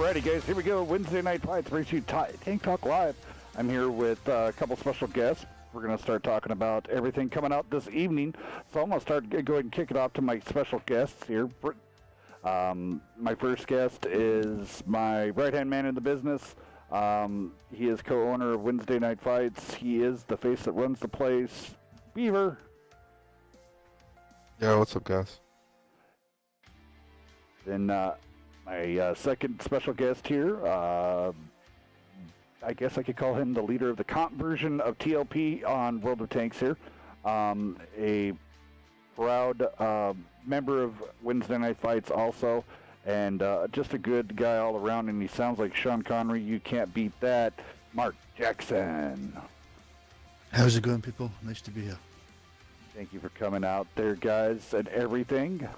Alrighty, guys, here we go. Wednesday Night Fights, brings you Tank Talk Live. I'm here with a couple special guests. We're going to start talking about everything coming out this evening. So I'm going to go ahead and kick it off to my special guests here. My first guest is my right-hand man in the business. He is co-owner of Wednesday Night Fights. He is the face that runs the place. Beaver. Yo, what's up, guys? Then my second special guest here, I guess I could call him the leader of the comp version of TLP on World of Tanks here. A proud member of Wednesday Night Fights also, and just a good guy all around, and he sounds like Sean Connery. You can't beat that. Mark Jackson. How's it going, people? Nice to be here. Thank you for coming out there, guys, and everything.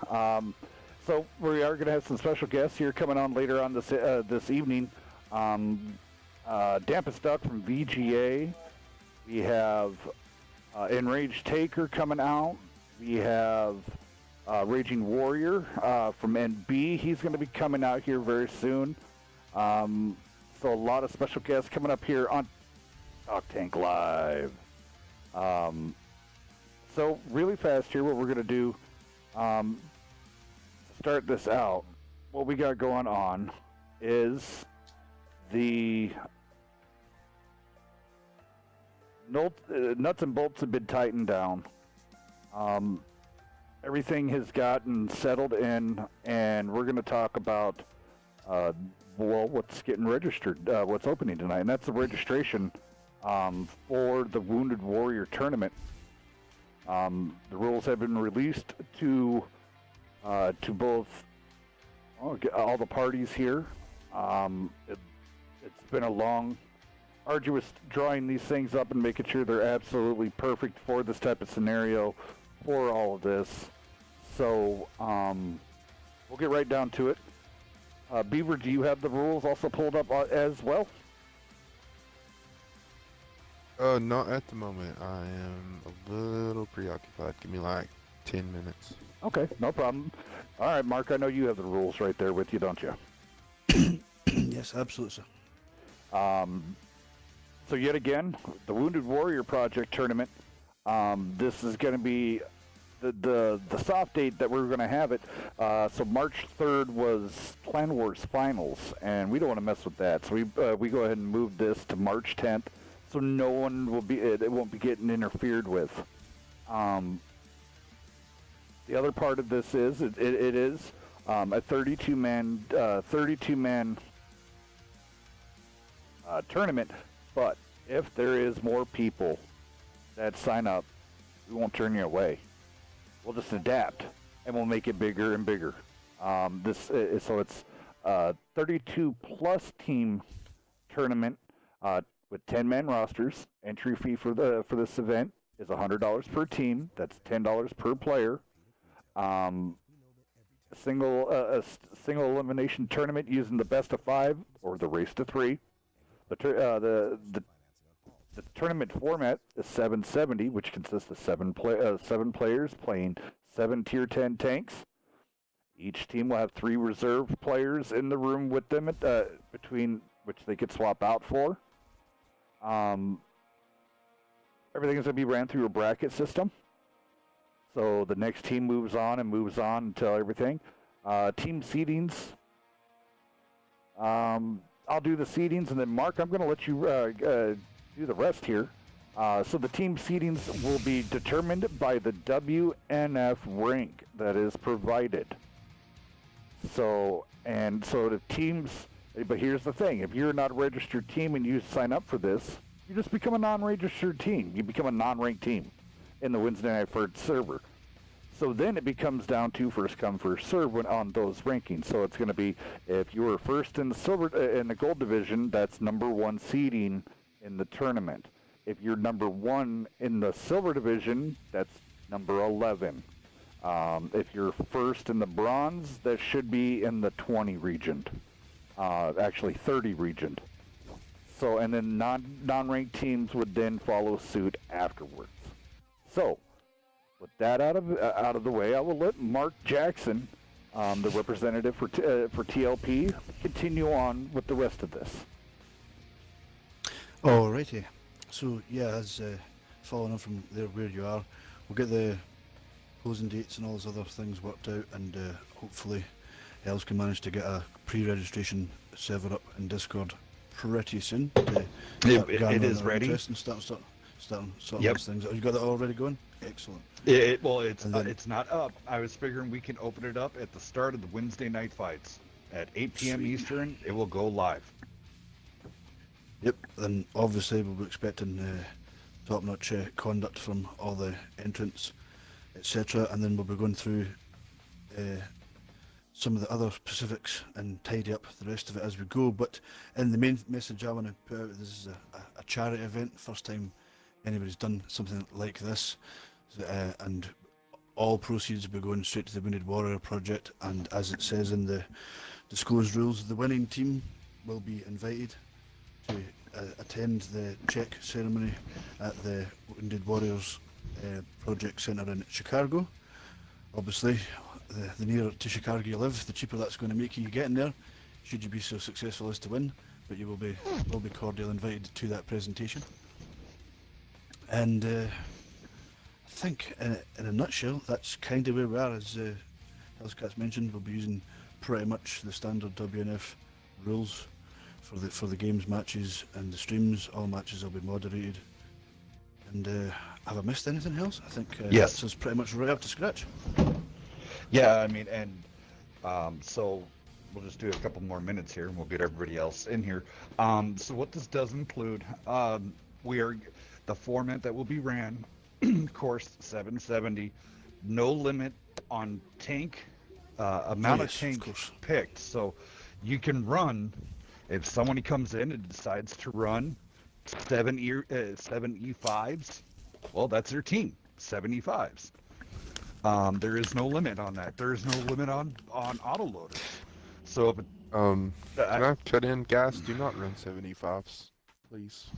So we are going to have some special guests here coming on later on this evening. Dampest Duck from VGA. We have Enraged Taker coming out. We have Raging Warrior from NB. He's going to be coming out here very soon. So a lot of special guests coming up here on Talk Tank Live. So really fast here, what we're going to do, start this out, what we got going on is the nuts and bolts have been tightened down. Everything has gotten settled in, and we're going to talk about what's getting registered, what's opening tonight, and that's the registration for the Wounded Warrior tournament. The rules have been released to both all the parties here. It's been a long, arduous drawing these things up and making sure they're absolutely perfect for this type of scenario, for all of this. So we'll get right down to it. Beaver, do you have the rules also pulled up as well? Not at the moment. I am a little preoccupied. Give me like 10 minutes. Okay, no problem. All right, Mark, I know you have the rules right there with you, don't you? Yes, absolutely, sir. So yet again, the Wounded Warrior Project tournament. This is going to be the soft date that we're going to have it. So March 3rd was Clan Wars Finals, and we don't want to mess with that. So we go ahead and move this to March 10th, so no one will be it won't be getting interfered with. The other part of this is it is a 32-man tournament, but if there is more people that sign up, we won't turn you away. We'll just adapt, and we'll make it bigger and bigger. So it's 32-plus team tournament with 10-man rosters. Entry fee for this event is $100 per team. That's $10 per player. A single elimination tournament using the best of 5 or the race to 3. The tournament format is 770, which consists of 7 players playing 7 Tier 10 tanks. Each team will have 3 reserve players in the room with them between which they could swap out for. Everything is going to be ran through a bracket system. So the next team moves on until everything. Team seedings. I'll do the seedings, and then Mark, I'm going to let you do the rest here. So the team seedings will be determined by the WNF rank that is provided. So the teams, but here's the thing: if you're not a registered team and you sign up for this, you just become a non-registered team. You become a non-ranked team in the Wednesday Night Fights server. So then it becomes down to first come, first serve on those rankings. So it's going to be, if you were first in the gold division, that's number 1 seeding in the tournament. If you're number 1 in the silver division, that's number 11. If you're first in the bronze, that should be in the 20 region. Actually 30 region. So, and then non-ranked teams would then follow suit afterwards. So, with that out of the way, I will let Mark Jackson the representative for TLP, continue on with the rest of this. Alrighty. So yeah, as following on from there where you are, we'll get the closing dates and all those other things worked out, and hopefully Els can manage to get a pre-registration server up in Discord pretty soon. It is ready. And starting Yep. those things. You got that already going? Excellent. It's not up. I was figuring we can open it up at the start of the Wednesday night fights at 8 p.m. Sweet. Eastern. It will go live. Yep. Then obviously we'll be expecting top-notch conduct from all the entrants, etc. And then we'll be going through some of the other specifics and tidy up the rest of it as we go. But in the main message I want to put out, this is a charity event, first time anybody's done something like this, and all proceeds will be going straight to the Wounded Warrior Project. And as it says in the disclosed rules, the winning team will be invited to attend the check ceremony at the Wounded Warriors Project Centre in Chicago. Obviously, the nearer to Chicago you live, the cheaper that's going to make you getting there, should you be so successful as to win. But you will be cordially invited to that presentation. And I think, in a nutshell, that's kind of where we are. As Hellscats mentioned, we'll be using pretty much the standard WNF rules for the games, matches, and the streams. All matches will be moderated. And have I missed anything else? I think Yes. that's us pretty much right up to scratch. Yeah, I mean, and so we'll just do a couple more minutes here, and we'll get everybody else in here. So what this does include, the format that will be ran, course 770, no limit on tank amount Yes, of tank course. picked. So you can run, if somebody comes in and decides to run 7 E5s, well, that's their team, 7 E5s. There is no limit on that. There is no limit on autoloaders. So if Can I cut in, guys? Do not run 75s, please.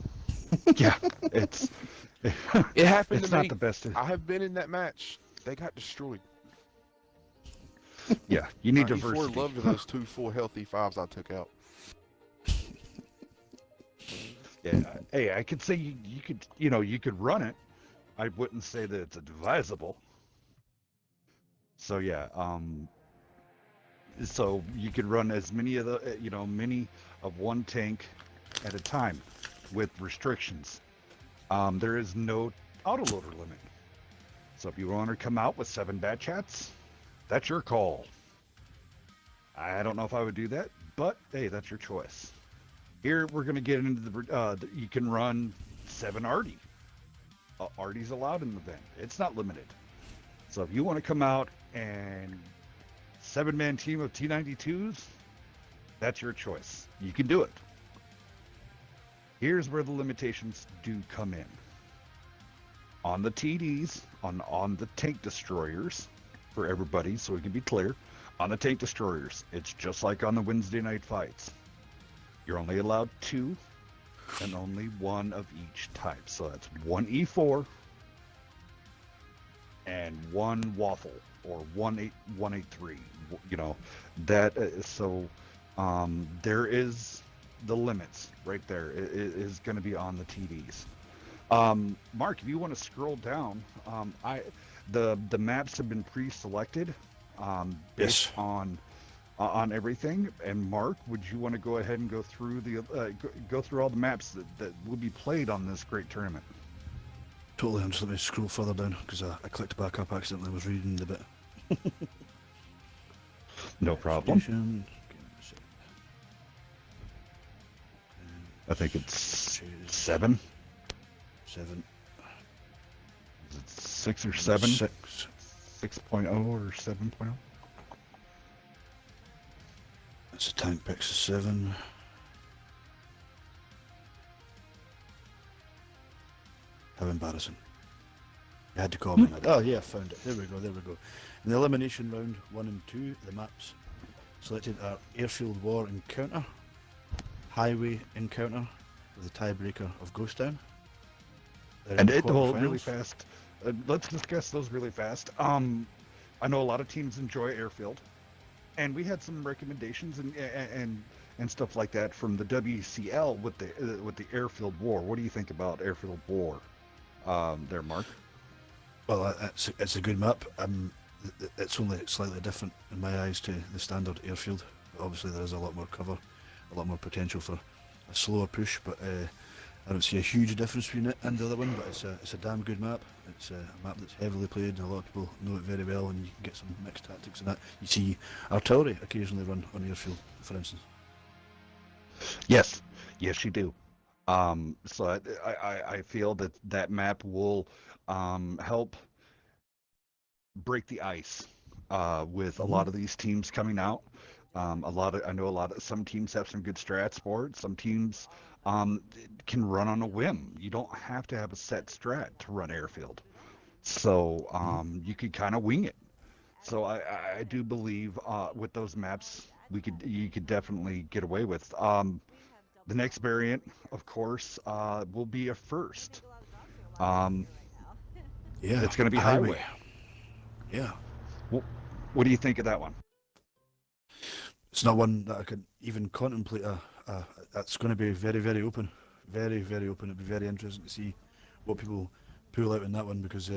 yeah, it happened it's to not me. the best. I have been in that match. They got destroyed. Yeah, you need 94 diversity. loved those 2 full healthy 5s I took out. Yeah, hey, I could say you could run it. I wouldn't say that it's advisable. So yeah, so you could run as many of many of one tank at a time with restrictions. There is no autoloader limit. So if you want to come out with 7 batch hats, that's your call. I don't know if I would do that, but hey, that's your choice. Here we're going to get into you can run 7 Artie. Artie's allowed in the event. It's not limited. So if you want to come out and 7-man team of T92s, that's your choice. You can do it. Here's where the limitations do come in. On the TDs, on the tank destroyers, for everybody, so we can be clear, on the tank destroyers, it's just like on the Wednesday night fights. You're only allowed 2 and only 1 of each type. So that's 1 E4 and 1 waffle, or 183. You know, that there is the limits right there. It is going to be on the TDs. Mark, if you want to scroll down, the maps have been pre-selected based Yes. on everything. And Mark, would you want to go ahead and go through go through all the maps that will be played on this great tournament? Totally. I'm just let me scroll further down because I clicked back up accidentally. I was reading the bit. No problem. Station. I think it's Choose 7. 7. Is it 6 or 7? 6. 6.0 or 7.0? That's a tank picks 7. How embarrassing. You had to call me. Oh yeah, I found it. There we go. In the elimination round 1 and 2, the maps selected are Airfield War Encounter, Highway Encounter, with the tiebreaker of Ghost Town. And it will really fast. Let's discuss those really fast. I know a lot of teams enjoy Airfield. And we had some recommendations and stuff like that from the WCL with the Airfield War. What do you think about Airfield War, there, Mark? Well, it's a good map. It's only slightly different in my eyes to the standard airfield. Obviously, there is a lot more cover, a lot more potential for a slower push, but I don't see a huge difference between it and the other one. But it's a damn good map. It's a map that's heavily played, and a lot of people know it very well. And you can get some mixed tactics in that. You see artillery occasionally run on airfield, for instance. Yes, yes, you do. So I feel that that map will help break the ice with a lot of these teams coming out. I know some teams have some good strats for it. Some teams can run on a whim. You don't have to have a set strat to run airfield. So you could kind of wing it. So I do believe with those maps you could definitely get away with. The next variant, of course, will be a first. Yeah, It's going to be highway. Yeah. What do you think of that one? It's not one that I could even contemplate. That's going to be very, very open. Very, very open. It'd be very interesting to see what people pull out in that one, because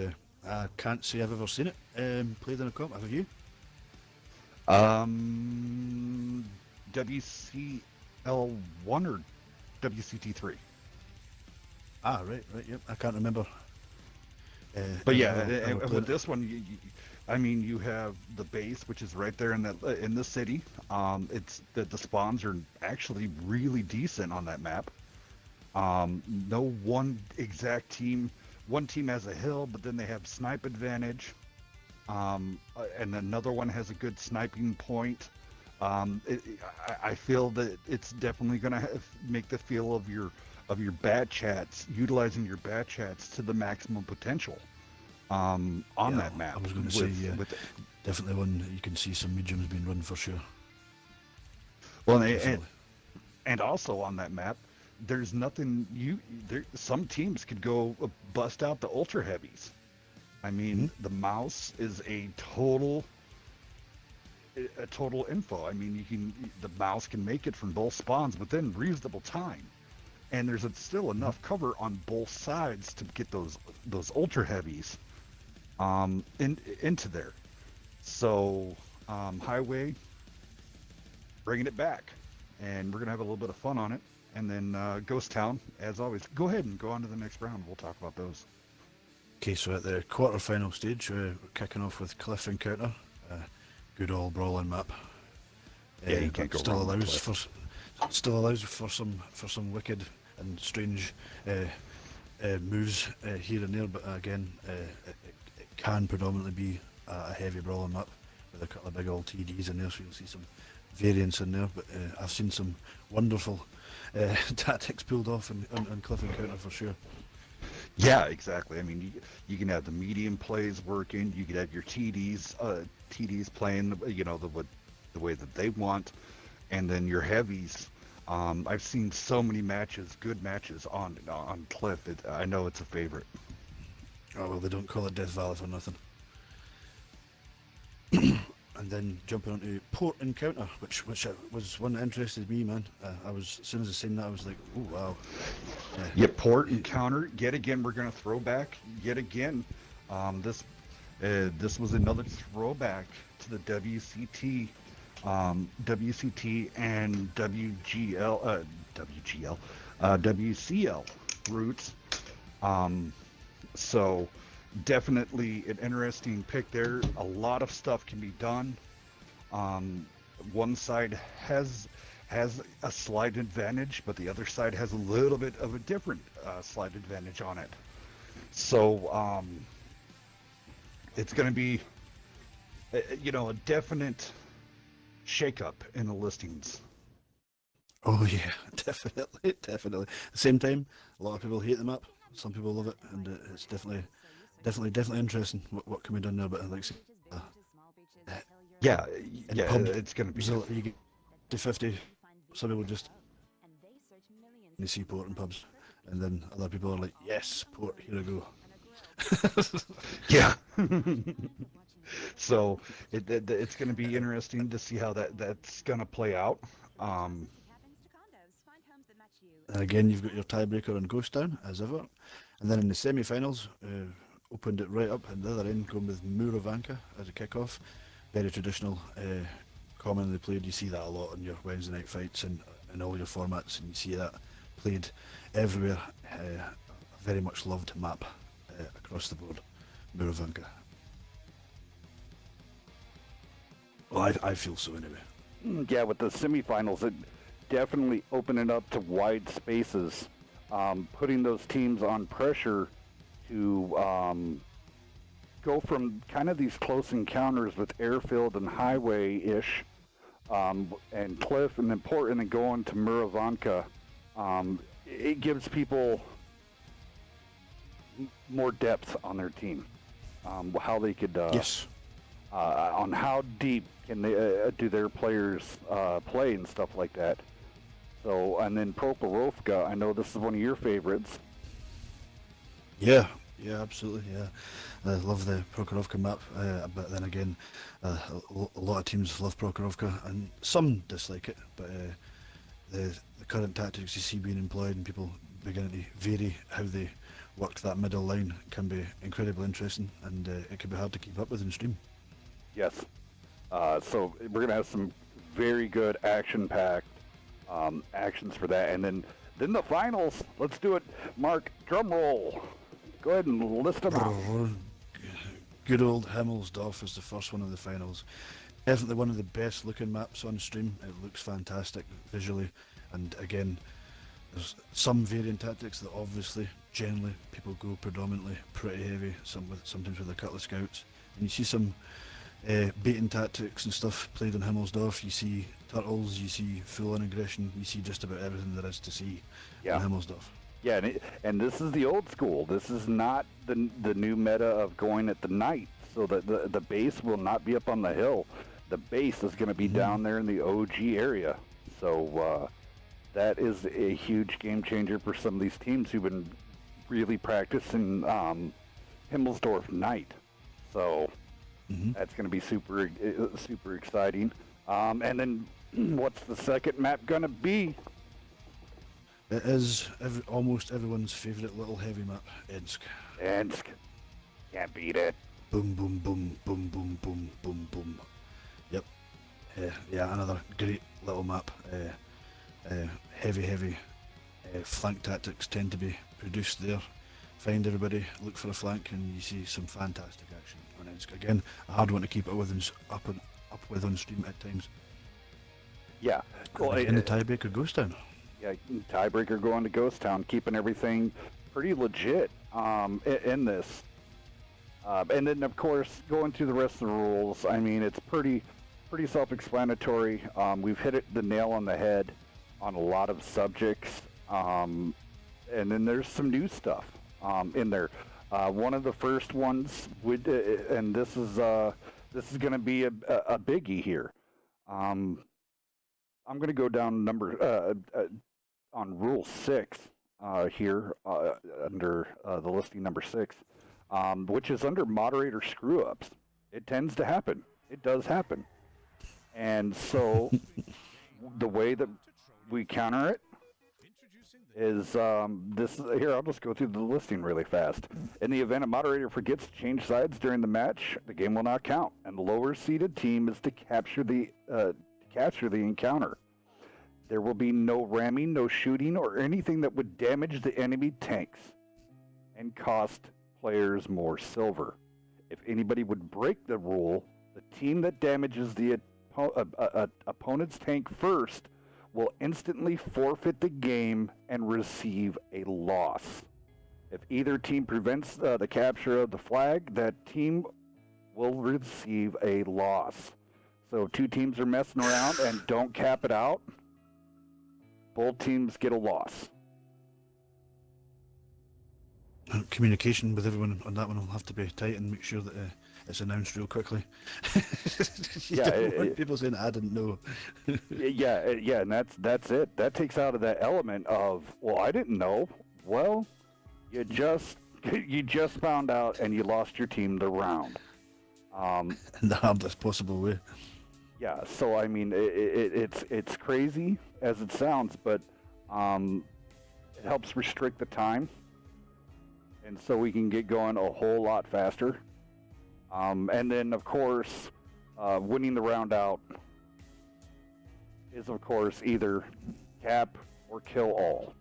I can't say I've ever seen it played in a comp. Have you? WCL1 or WCT3? Right, yep. I can't remember. But yeah, ever played with it. this one, I mean, you have the base, which is right there in the city. It's the spawns are actually really decent on that map. No one exact team. One team has a hill, but then they have snipe advantage, and another one has a good sniping point. I feel that it's definitely going to make the feel of your bat chats, utilizing your bat chats to the maximum potential on that map. I was going to say, yeah, definitely one that you can see some mediums being run for sure. Well, Definitely. and also on that map, there's nothing some teams could go bust out the ultra heavies. I mean, the mouse is a total info. I mean, the mouse can make it from both spawns within reasonable time, and there's still enough cover on both sides to get those ultra heavies into there. So highway, bringing it back, and we're gonna have a little bit of fun on it. And then Ghost Town, as always. Go ahead and go on to the next round. We'll talk about those. Okay, so at the quarter-final stage, we're kicking off with Cliff Encounter. Good old brawling map. Yeah, you can't go still wrong with allows Cliff. still allows for some wicked and strange moves here and there, but again, it can predominantly be a heavy brawling map with a couple of big old TDs in there, so you'll see some variance in there. But I've seen some wonderful tactics pulled off on Cliff Encounter for sure. Yeah, exactly. I mean, you can have the medium plays working. You could have your TDs playing, the way that they want, and then your heavies. I've seen so many matches, good matches on Cliff. I know it's a favorite. Oh well, they don't call it Death Valley for nothing. And then jumping onto Port Encounter, which was one that interested me, man. As soon as I seen that, I was like, oh wow. Yeah, Port Encounter. Yet again, we're gonna throw back. Yet again, this was another throwback to the WCT and WCL roots. So definitely an interesting pick there. A lot of stuff can be done. One side has a slight advantage, but the other side has a little bit of a different slight advantage on it. So it's going to be a definite shakeup in the listings. Oh yeah, definitely. At the same time, a lot of people hate the map. Some people love it, and it's definitely interesting what can be done there. But like, Yeah, pub, it's going to be. you get to 50. Some people just they see Port in pubs, and then other people are like, yes, Port, here I go. Yeah. So it's going to be interesting to see how that's going to play out. And again, you've got your tiebreaker on Ghost Town, as ever. And then in the semi-finals, opened it right up at the other end, going with Murovanka as a kick-off. Very traditional, commonly played. You see that a lot in your Wednesday night fights and in all your formats, and you see that played everywhere. A very much loved map across the board, Murovanka. Well, I feel so anyway. Yeah, with the semifinals, it definitely opened it up to wide spaces, putting those teams on pressure to go from kind of these close encounters with airfield and highway-ish and cliff and then Portland and going to Murovanka. It gives people more depth on their team, how they could Yes. on how deep can they do their players play and stuff like that. So, and then Prokhorovka, I know this is one of your favorites. Yeah, absolutely, yeah. I love the Prokhorovka map, but then again, a lot of teams love Prokhorovka and some dislike it, but the current tactics you see being employed and people beginning to vary how they work that middle line can be incredibly interesting, and it can be hard to keep up with in stream. Yes. So we're going to have some very good action-packed actions for that. And then the finals. Let's do it. Mark, drum roll. Go ahead and list them out. Good old Himmelsdorf is the first one of the finals. Definitely one of the best looking maps on stream. It looks fantastic visually, and again, there's some variant tactics that obviously, generally, people go predominantly pretty heavy, sometimes with a couple of scouts, and you see some baiting tactics and stuff played in Himmelsdorf. You see turtles, you see full-on aggression, you see just about everything there is to see in Himmelsdorf. Yeah, and this is the old school. This is not the new meta of going at the night, so that the base will not be up on the hill. The base is going to be down there in the OG area. So that is a huge game changer for some of these teams who've been really practicing Himmelsdorf night. So that's going to be super exciting. And then what's the second map going to be? It is almost everyone's favourite little heavy map, Ensk. Ensk. Can't beat it. Boom, boom, boom, boom, boom, boom, boom, boom. Yep. Yeah, another great little map. Heavy flank tactics tend to be produced there. Find everybody, look for a flank, and you see some fantastic action on Ensk. Again, a hard one to keep up with on stream at times. Yeah. Well, in the tiebreaker Ghost Town. Yeah, tiebreaker going to Ghost Town, keeping everything pretty legit in this. And then, of course, going through the rest of the rules, I mean, it's pretty self-explanatory. We've hit the nail on the head on a lot of subjects. And then there's some new stuff in there. One of the first ones, and this is going to be a biggie here. I'm going to go down on Rule 6 here under the listing number 6, which is under moderator screw-ups. It tends to happen. It does happen. And so the way that we counter it is here, I'll just go through the listing really fast. In the event a moderator forgets to change sides during the match, the game will not count, and the lower seeded team is to capture the encounter. There will be no ramming, no shooting, or anything that would damage the enemy tanks and cost players more silver. If anybody would break the rule, the team that damages the opponent's tank first will instantly forfeit the game and receive a loss. If either team prevents the capture of the flag, that team will receive a loss. So if two teams are messing around and don't cap it out, both teams get a loss. Communication with everyone on that one will have to be tight and make sure that it's announced real quickly. People saying I didn't know. yeah, and that's it. That takes out of that element of, well, I didn't know. Well, you just found out and you lost your team the round. in the hardest possible way. Yeah, so I mean, it's crazy as it sounds, but it helps restrict the time, and so we can get going a whole lot faster. And then, of course, winning the round out is, of course, either cap or kill all.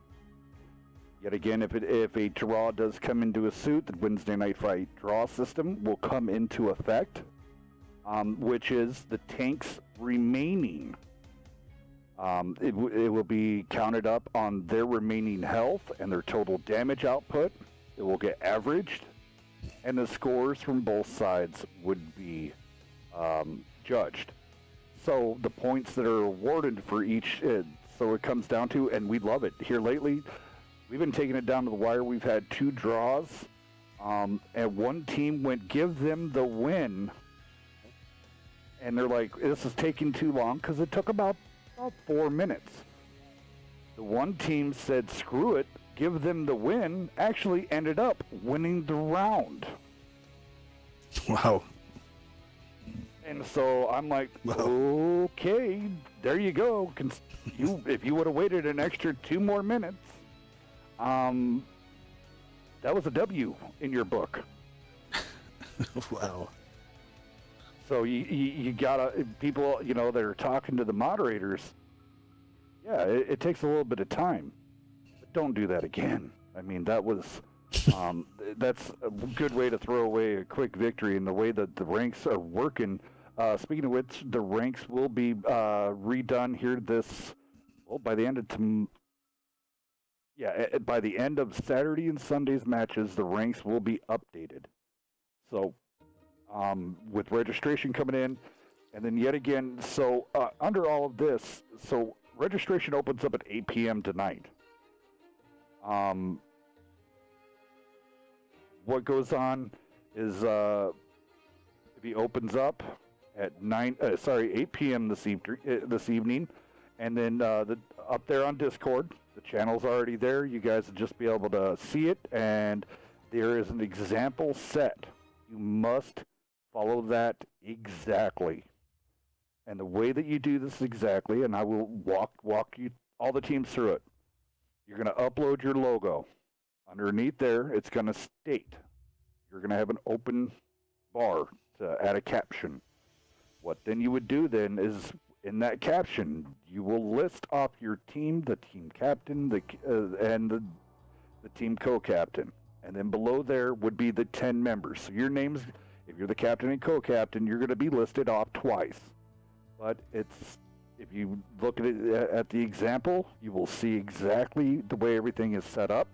Yet again, if a draw does come into a suit, the Wednesday Night Fight draw system will come into effect, which is the tanks remaining. It will be counted up on their remaining health and their total damage output. It will get averaged, and the scores from both sides would be judged. So the points that are awarded for each, so it comes down to, and we love it here lately. We've been taking it down to the wire. We've had 2 draws, and one team went, give them the win. And they're like, this is taking too long because it took about 4 minutes. The one team said, screw it, give them the win, actually ended up winning the round. Wow. And so I'm like, okay, there you go. If you would have waited an extra 2 more minutes, that was a W in your book. Wow. So you gotta, people, that are talking to the moderators, yeah, it takes a little bit of time, but don't do that again. I mean, that was, that's a good way to throw away a quick victory. And the way that the ranks are working, speaking of which, the ranks will be redone here by the end of by the end of Saturday and Sunday's matches, the ranks will be updated. So, with registration coming in, and then yet again, so under all of this, so registration opens up at 8 p.m. tonight. What goes on is if he opens up at 8 p.m. this evening, and then up there on Discord, the channel's already there. You guys will just be able to see it, and there is an example set. You must follow that exactly. And the way that you do this exactly, and I will walk you all the teams through it. You're going to upload your logo. Underneath there, it's going to state. You're going to have an open bar to add a caption. What then you would do then is, in that caption, you will list off your team, the team captain, and the team co-captain. And then below there would be the 10 members. So your names, if you're the captain and co-captain, you're going to be listed off twice. But if you look at it at the example, you will see exactly the way everything is set up.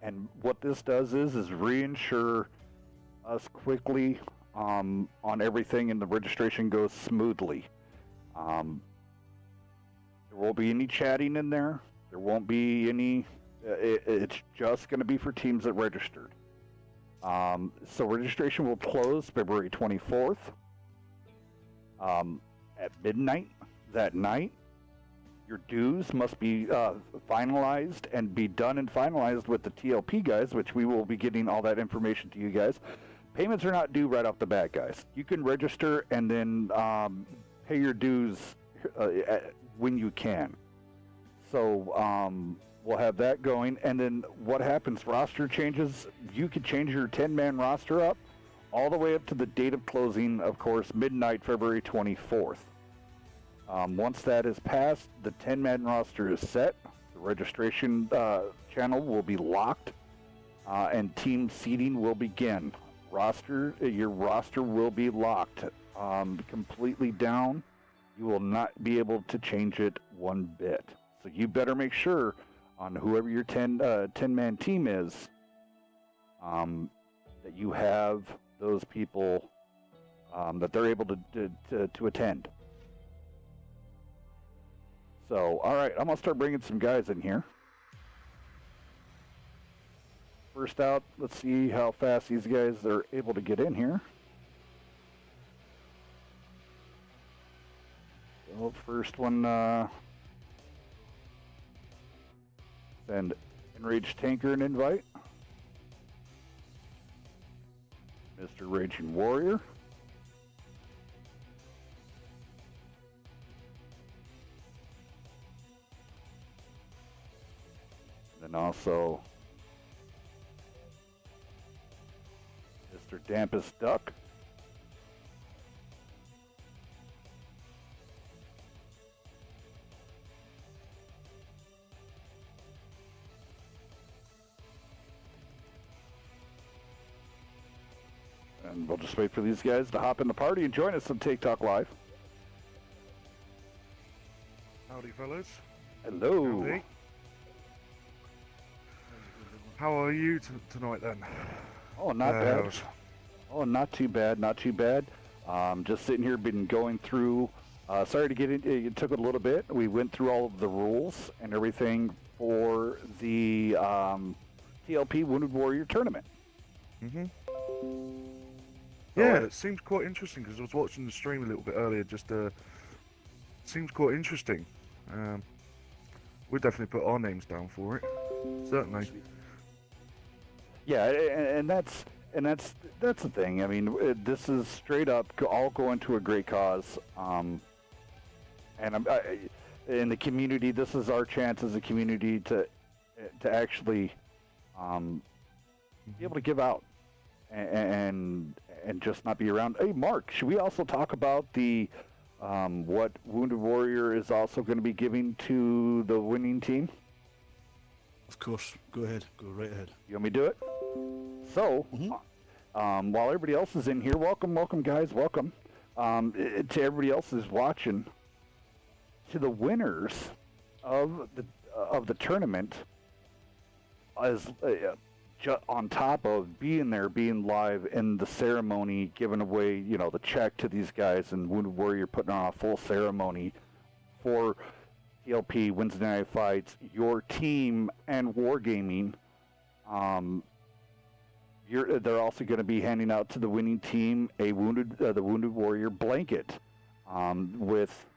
And what this does is reinsure us quickly on everything, and the registration goes smoothly. There won't be any chatting in there. There won't be any. It's just going to be for teams that registered. So registration will close February 24th at midnight that night. Your dues must be finalized and be done and finalized with the TLP guys, which we will be getting all that information to you guys. Payments are not due right off the bat, guys. You can register and then pay your dues when you can. So we'll have that going. And then what happens? Roster changes. You could change your 10-man roster up all the way up to the date of closing, of course, midnight, February 24th. Once that is passed, the 10-man roster is set. The registration channel will be locked, and team seating will begin. Your roster will be locked completely down. You will not be able to change it one bit. So you better make sure on whoever your 10-man team is that you have those people that they're able to attend. So, all right, I'm going to start bringing some guys in here. First out, let's see how fast these guys are able to get in here. So, first one, send Enraged Tanker an invite. Mr. Raging Warrior. And then also Mr. Dampest Duck. And we'll just wait for these guys to hop in the party and join us on Take Talk Live. Howdy, fellas. Hello. Howdy. How are you tonight then? Oh, not bad. Oh, not too bad, not too bad. Just sitting here, been going through. Sorry to get in. It took a little bit. We went through all of the rules and everything for the TLP Wounded Warrior tournament. Mhm. Yeah, it seems quite interesting because I was watching the stream a little bit earlier. Just seems quite interesting. We'd definitely put our names down for it. Certainly. Yeah, and that's the thing. I mean, this is straight up all going to a great cause. And in the community, this is our chance as a community to actually be able to give out and just not be around. Hey, Mark, should we also talk about the what Wounded Warrior is also going to be giving to the winning team? Of course, go ahead, go right ahead. You want me to do it? So, while everybody else is in here, welcome guys, welcome. To everybody else who's watching, to the winners of the tournament, as on top of being there, being live in the ceremony, giving away, the check to these guys, and Wounded Warrior putting on a full ceremony for TLP Wednesday Night Fights, your team, and Wargaming. They're also going to be handing out to the winning team the Wounded Warrior blanket, with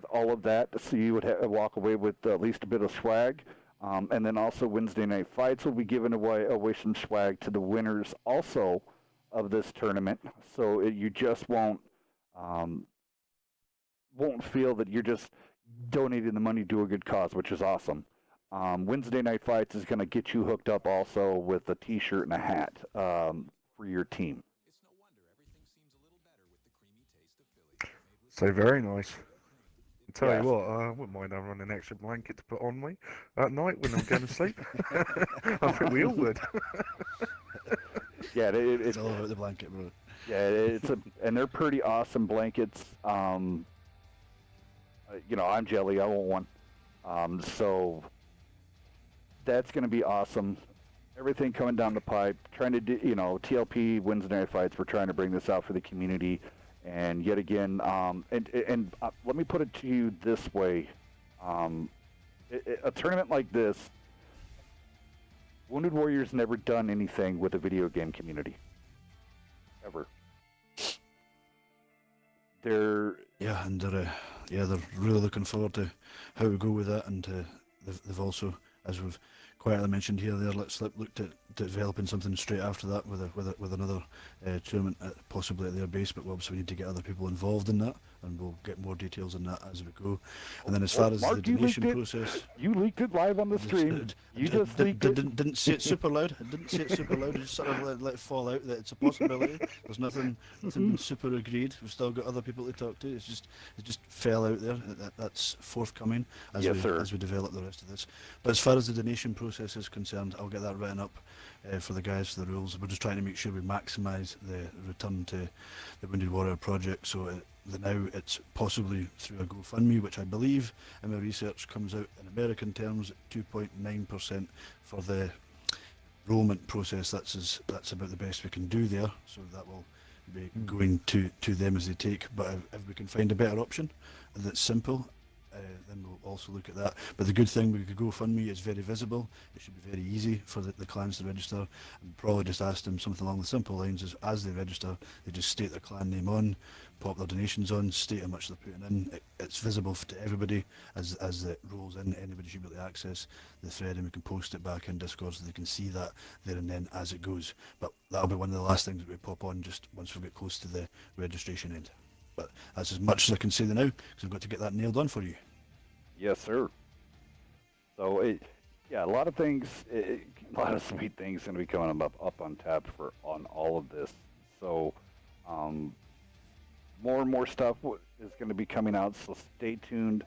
all of that, so you would walk away with at least a bit of swag. And then also Wednesday Night Fights will be giving away some swag to the winners also of this tournament. So you just won't feel that you're just donating the money to a good cause, which is awesome. Wednesday Night Fights is going to get you hooked up also with a T-shirt and a hat for your team. So very nice. Tell Yes. you what, I wouldn't mind having an extra blanket to put on me at night when I'm going to sleep. I think we all would. Yeah, It's all about the blanket, bro. Yeah, and they're pretty awesome blankets. I'm jelly. I want one. So that's going to be awesome. Everything coming down the pipe. Trying to do, TLP Wednesday Night Fights. We're trying to bring this out for the community. And yet again, let me put it to you this way. A tournament like this, Wounded Warrior's never done anything with the video game community. Ever. They're really looking forward to how we go with that, and they've also, as we've quietly mentioned here, let's look at developing something straight after that with another tournament, possibly at their base. But obviously we need to get other people involved in that, and we'll get more details on that as we go. And then as far as Mark, the donation process, you leaked it live on the stream. You just leaked it. Didn't say it super loud. I didn't say it super loud. I just sort of let it fall out that it's a possibility. There's nothing super agreed. We've still got other people to talk to. It just fell out there. That's forthcoming as we develop the rest of this. But as far as the donation process is concerned, I'll get that written up for the guys for the rules. We're just trying to make sure we maximise the return to the Wounded Warrior project. So now it's possibly through a GoFundMe, which I believe in my research comes out in American terms at 2.9% for the enrollment process. That's about the best we can do there. So that will be going to them as they take. But if we can find a better option that's simple, then we'll also look at that. But the good thing with the GoFundMe is very visible. It should be very easy for the clans to register. And probably just ask them something along the simple lines as they register, they just state their clan name on, pop their donations on, state how much they're putting in. It's visible to everybody as it rolls in. Anybody should be able to access the thread, and we can post it back in Discord so they can see that there and then as it goes. But that'll be one of the last things that we pop on just once we get close to the registration end. But that's as much as I can say now, because I've got to get that nailed on for you. Yes, sir. So, yeah, a lot of things, a lot of sweet things going to be coming up on tap on all of this. So, more and more stuff is going to be coming out. So stay tuned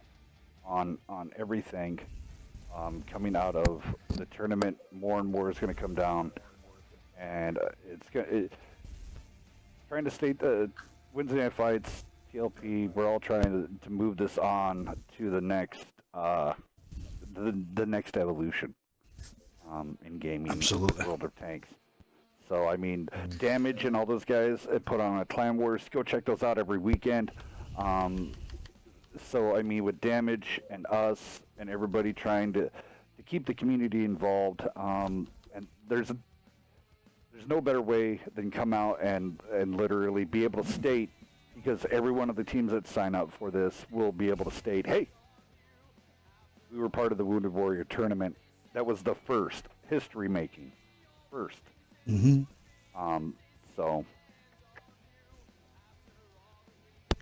on everything coming out of the tournament. More and more is going to come down, and trying to state the Wednesday Night Fights, TLP. We're all trying to move this on to the next the next evolution in gaming. Absolutely. World of Tanks. So, I mean, Damage and all those guys put on a Clan Wars. Go check those out every weekend. So, I mean, with Damage and us and everybody trying to keep the community involved, and there's no better way than come out and literally be able to state, because every one of the teams that sign up for this will be able to state, hey, we were part of the Wounded Warrior tournament. That was the first history-making. First. Mm-hmm. So.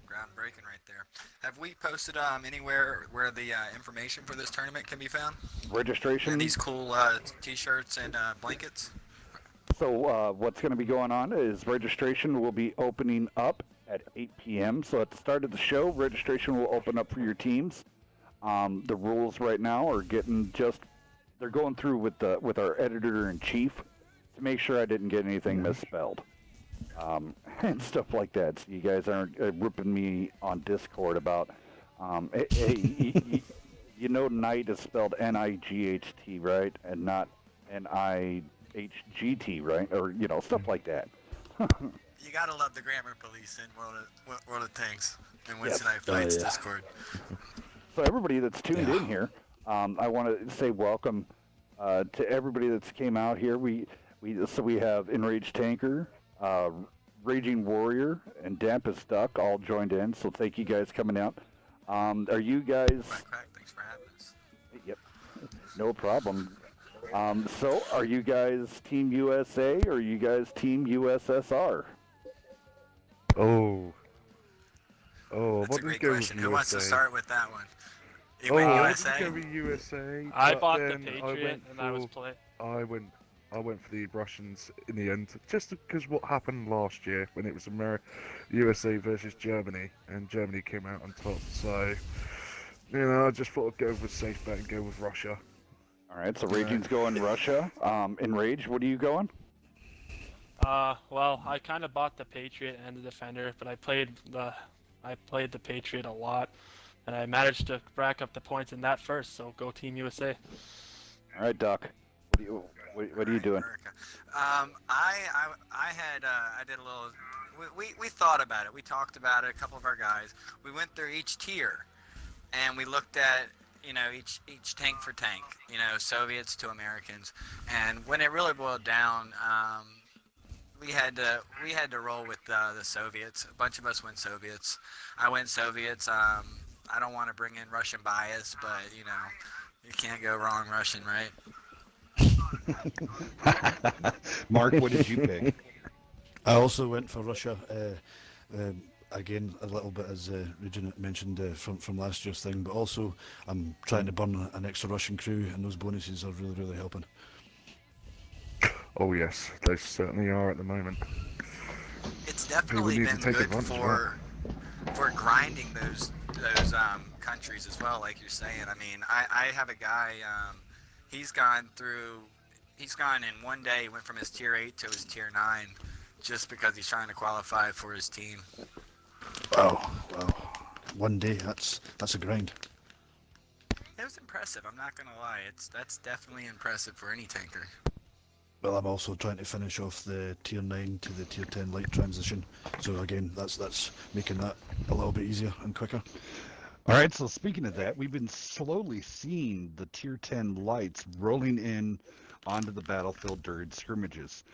Groundbreaking right there. Have we posted anywhere where the information for this tournament can be found? Registration? And these cool t-shirts and blankets? So what's going to be going on is registration will be opening up at 8 p.m. So at the start of the show, registration will open up for your teams. The rules right now are they're going through with our editor-in-chief to make sure I didn't get anything misspelled. And stuff like that. So you guys aren't ripping me on Discord about, hey, you know Knight is spelled N-I-G-H-T, right? And not N-I-H-G-T, right? Or, stuff like that. You gotta love the grammar police in World of Tanks and Wednesday Night Fights Discord. So everybody that's tuned in here, I want to say welcome to everybody that's came out here. We have Enraged Tanker, Raging Warrior, and Dampest Duck all joined in. So thank you guys coming out. Are you guys? Quack, thanks for having us. Yep, no problem. So are you guys Team USA or are you guys Team USSR? That's a great question. Who wants to start with that one? You I went didn't USA? go with USA. I but bought the then Patriot and I was playing. I went for the Russians in the end, just because what happened last year when it was USA versus Germany, and Germany came out on top. So, I just thought I'd go with safe bet and go with Russia. All right, so Raging's going Russia. Enraged, what are you going? Well, I kind of bought the Patriot and the Defender, but I played the Patriot a lot, and I managed to rack up the points in that first. So go Team USA. All right, Doc. What are you doing? America. I did a little. We thought about it. We talked about it. A couple of our guys. We went through each tier, and we looked at each tank for tank. Soviets to Americans, and when it really boiled down, we had to roll with the Soviets. A bunch of us went Soviets. I went Soviets. I don't want to bring in Russian bias, but you can't go wrong Russian, right? Mark, what did you pick? I also went for Russia. Again, a little bit as Regina mentioned from last year's thing, but also I'm trying to burn an extra Russian crew, and those bonuses are really, really helping. Oh yes, they certainly are at the moment. It's definitely need to been take good advantage of for grinding those countries as well, like you're saying. I mean, I have a guy. He's gone in one day. He went from his tier 8 to his tier 9, just because he's trying to qualify for his team. Wow, one day, that's a grind. It was impressive. I'm not gonna lie. That's definitely impressive for any tanker. Well, I'm also trying to finish off the tier 9 to the tier 10 light transition. So again, that's making that a little bit easier and quicker. All right, so speaking of that, we've been slowly seeing the Tier 10 lights rolling in onto the battlefield during scrimmages.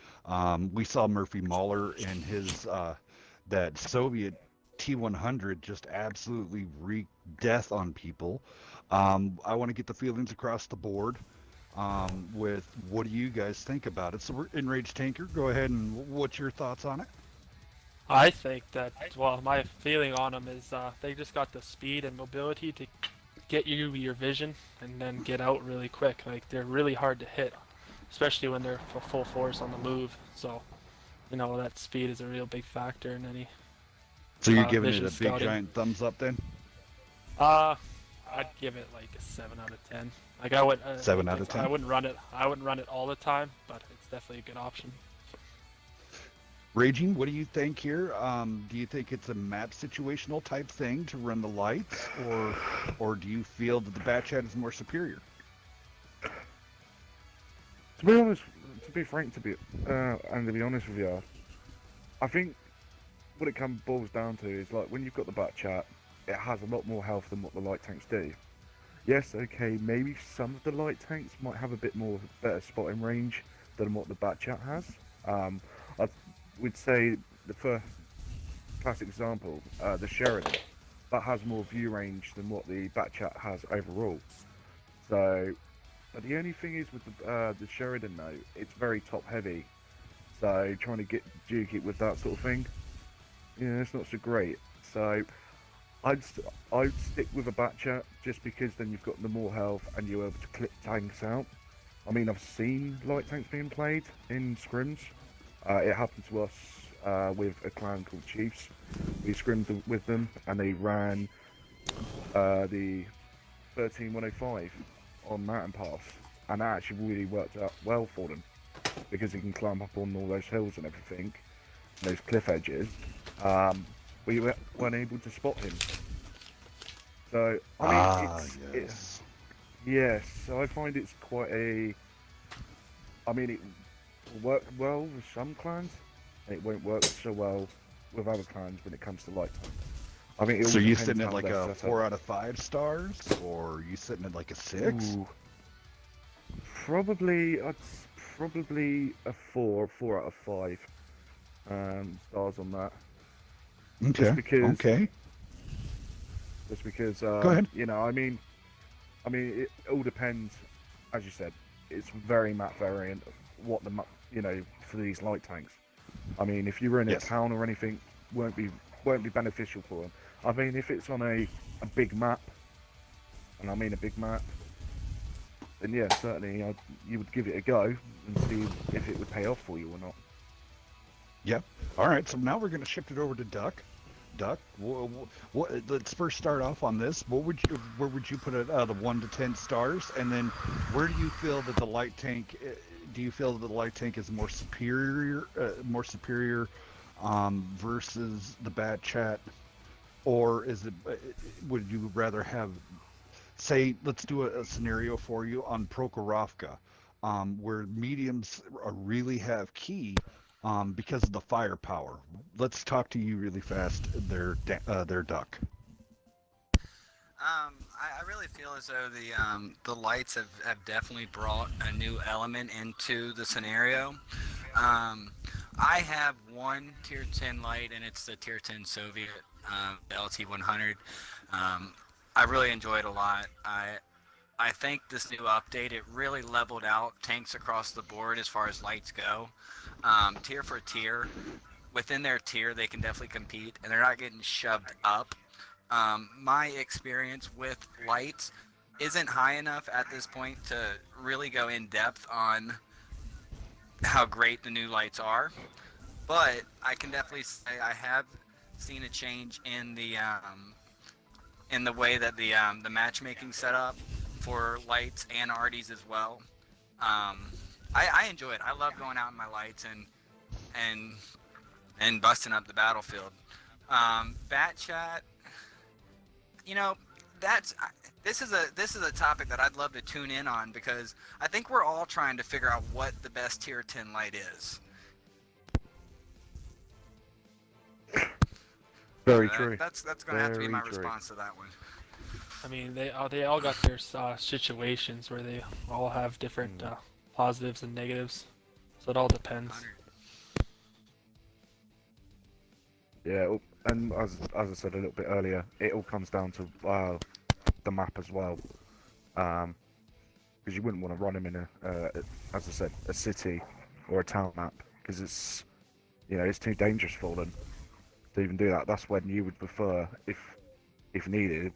We saw Murphy Mahler and his that Soviet T100 just absolutely wreak death on people. I want to get the feelings across the board with what do you guys think about it? So we're Enraged Tanker, go ahead and what's your thoughts on it? I think that, well, my feeling on them is they just got the speed and mobility to get you your vision and then get out really quick. Like, they're really hard to hit, especially when they're full force on the move. So, you know, that speed is a real big factor in any. So you're giving it vision a big scouting. giant thumbs up then? I'd give it like a 7 out of 10. Like, I would 7 out of 10? I wouldn't run it. I wouldn't run it all the time, but it's definitely a good option. Raging, what do you think here? Do you think it's a map situational type thing to run the lights, or do you feel that the Batchat is more superior? To be honest, to be frank, and to be honest with you, I think what it boils down to is like when you've got the Batchat, it has a lot more health than what the light tanks do. Yes, okay, maybe some of the light tanks might have a bit more better spotting range than what the Batchat has. I would say the first classic example, the Sheridan, that has more view range than what the Batchat has overall. So, but the only thing is with the Sheridan though, it's very top heavy. So trying to duke it with that sort of thing, yeah, it's not so great. So I'd stick with a Batchat just because then you've got the more health and you're able to clip tanks out. I mean, I've seen light tanks being played in scrims. It happened to us with a clan called Chiefs. We scrimmed with them and they ran the 13105 on Mountain Pass, and that actually really worked out well for them because you can climb up on all those hills and everything, those cliff edges. We weren't able to spot him. So I mean, yes. So I find it's quite a. I mean, it will work well with some clans, and it won't work so well with other clans when it comes to light tanks. I mean, So you sitting at like a 4 out of 5 stars, or you sitting at like a 6? Ooh, probably a 4 out of 5 stars on that. Okay. Just because. Go ahead. You know, I mean, it all depends. As you said, it's very map variant. What the map, you know, for these light tanks. I mean, if you're in a town or anything, won't be beneficial for them. I mean, if it's on a big map, and I mean a big map, then yeah, certainly you would give it a go and see if it would pay off for you or not. Yep. All right. So now we're going to shift it over to Duck. Duck, let's first start off on this. Where would you put it out of 1 to 10 stars? And then where do you feel that the light tank? Do you feel that the light tank is more superior versus the Batchat, or is it? Would you rather have, say, let's do a scenario for you on Prokhorovka, where mediums really have key. Because of the firepower. Let's talk to you really fast. Their Duck. I really feel as though the lights have definitely brought a new element into the scenario. I have one Tier 10 light, and it's the Tier 10 Soviet, the LT100. I really enjoy it a lot. I think this new update, it really leveled out tanks across the board as far as lights go. Tier for tier, within their tier, they can definitely compete, and they're not getting shoved up. My experience with lights isn't high enough at this point to really go in depth on how great the new lights are, but I can definitely say I have seen a change in the way that the matchmaking setup for lights and arties as well. I enjoy it. I love going out in my lights and busting up the battlefield. Batchat, you know, this is a topic that I'd love to tune in on because I think we're all trying to figure out what the best Tier 10 light is. Very true. That's going to have to be my response to that one. I mean, they all got their situations where they all have different positives and negatives, so it all depends. Yeah, and as I said a little bit earlier, it all comes down to the map as well. Because you wouldn't want to run him in as I said, a city or a town map, because it's, it's too dangerous for them to even do that. That's when you would prefer, if needed,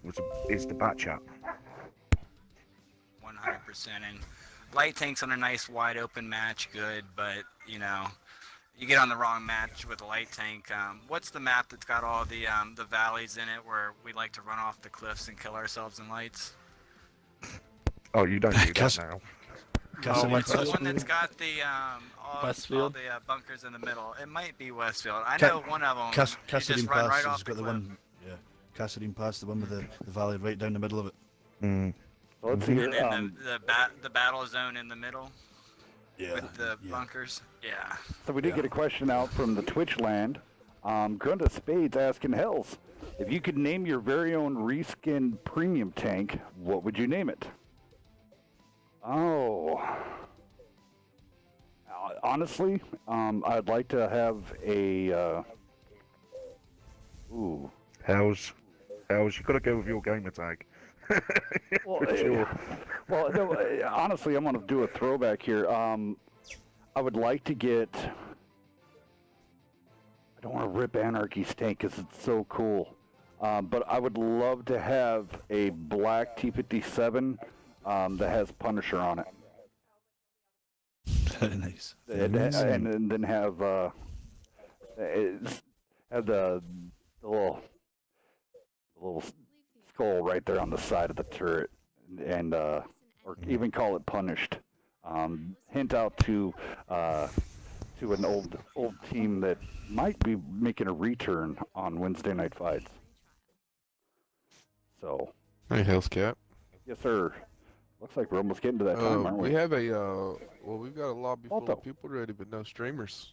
is the bat chat. 100%. And light tanks on a nice wide open match, good, but you get on the wrong match with a light tank. What's the map that's got all the valleys in it where we like to run off the cliffs and kill ourselves in lights? Oh, you don't do that now. What's the one that's got the all Westfield? the bunkers in the middle? It might be Westfield. I know one of them. You just Cassadine run Pass right has off the got the cliff. one. Yeah, Cassadine Pass, the one with the valley right down the middle of it. Mm. So let's see here. And then the battle zone in the middle Yeah. with the yeah. bunkers. Yeah. So we did get a question out from the Twitch land. Grunda Spades asking Hells, if you could name your very own reskin premium tank, what would you name it? Oh. Honestly, I'd like to have a. Ooh. Hells, you gotta go with your gamer tag. Well, For sure. Well, no, honestly, I'm going to do a throwback here. I would like to get. I don't want to rip Anarchy's tank because it's so cool. But I would love to have a black T-57 that has Punisher on it. Very nice. And then have the little skull right there on the side of the turret, and or even call it Punished. Hint out to an old team that might be making a return on Wednesday Night Fights. So, Hey, Hellscat. yes, sir. Looks like we're almost getting to that time, aren't we? We have we've got a lobby full Alto. of people ready, but no streamers.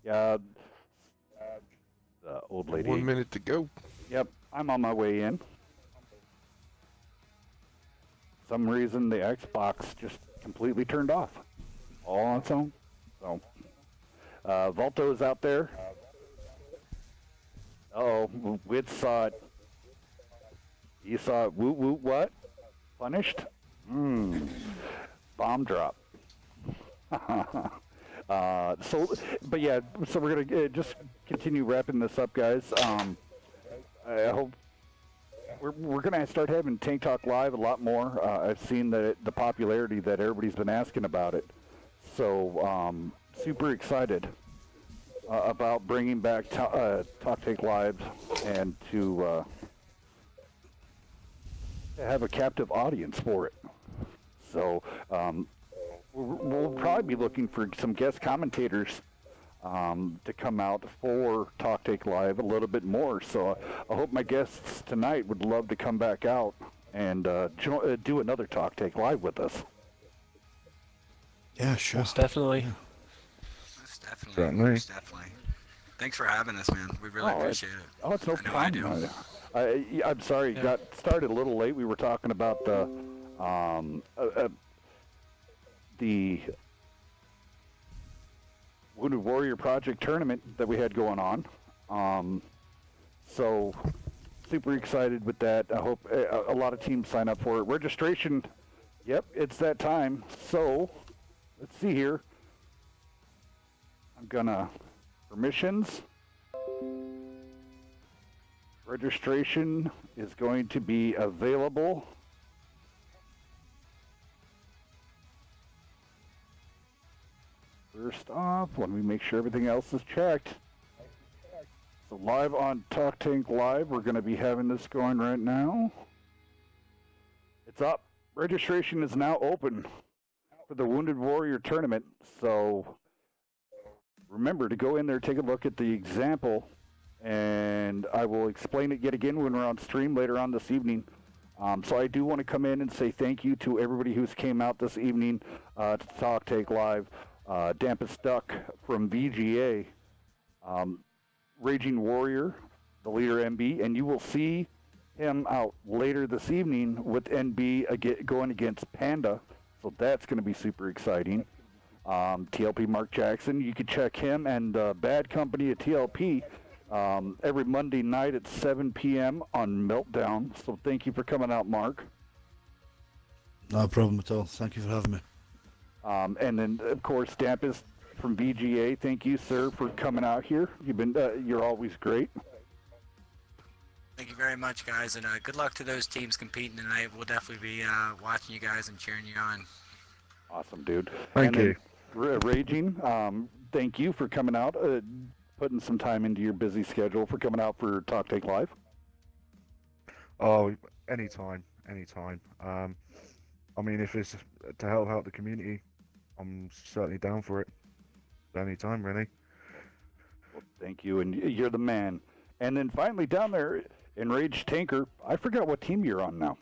Yeah. The old lady. 1 minute to go. Yep, I'm on my way in. Some reason the Xbox just completely turned off, all on its own. So, Volto is out there. Uh-oh, Wid saw it. You saw it. Woot woot what? Punished? Bomb drop. But yeah, so we're gonna just continue wrapping this up, guys. I hope we're gonna start having Tank Talk Live a lot more. I've seen the popularity that everybody's been asking about it, so super excited about bringing back Talk Tank Live and to have a captive audience for it. So we'll probably be looking for some guest commentators to come out for Talk Take Live a little bit more. So I hope my guests tonight would love to come back out and do another Talk Take Live with us. Yeah, sure. Most definitely. Most definitely. Certainly. Most definitely. Thanks for having us, man. We really appreciate it. Oh, it's no I know I problem. do. I'm sorry, Yeah. got started a little late. We were talking about the Wounded Warrior Project tournament that we had going on. So super excited with that. I hope a lot of teams sign up for it. Registration, yep, it's that time. So let's see here. I'm gonna permissions. Registration is going to be available. First off, let me make sure everything else is checked. So live on Talk Tank Live, we're going to be having this going right now. It's up. Registration is now open for the Wounded Warrior Tournament. So remember to go in there, take a look at the example, and I will explain it yet again when we're on stream later on this evening. So I do want to come in and say thank you to everybody who's came out this evening to Talk Take Live. Dampest Duck from VGA, Raging Warrior, the leader MB, and you will see him out later this evening with NB going against Panda. So that's going to be super exciting. TLP Mark Jackson, you can check him and Bad Company at TLP every Monday night at 7 p.m. on Meltdown. So thank you for coming out, Mark. No problem at all. Thank you for having me. And then, of course, Dampus from VGA. Thank you, sir, for coming out here. You're always great. Thank you very much, guys, and good luck to those teams competing tonight. We'll definitely be watching you guys and cheering you on. Awesome, dude. Thank you. Raging, thank you for coming out, putting some time into your busy schedule for coming out for Talk Take Live. Oh, anytime. I mean, if it's to help out the community, I'm certainly down for it. Anytime, really. Well, thank you, and you're the man. And then finally down there, Enraged Tanker, I forgot what team you're on now.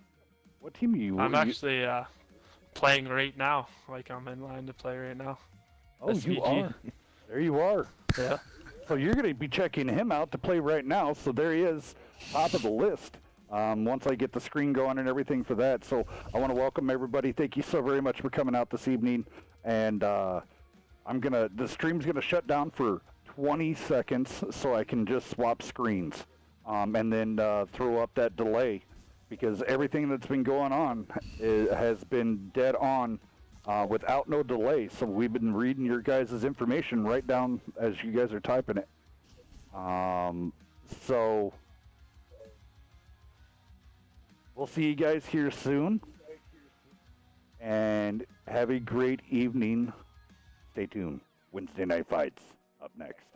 What team are you? I'm actually playing right now. Like, I'm in line to play right now. Oh, you SVG. are. There you are. Yeah. So you're going to be checking him out to play right now. So there he is, top of the list. Once I get the screen going and everything for that. So I want to welcome everybody. Thank you so very much for coming out this evening. And the stream's gonna shut down for 20 seconds so I can just swap screens, and then throw up that delay, because everything that's been going on has been dead on without no delay. So we've been reading your guys' information right down as you guys are typing it. So we'll see you guys here soon, and have a great evening. Stay tuned. Wednesday Night Fights up next.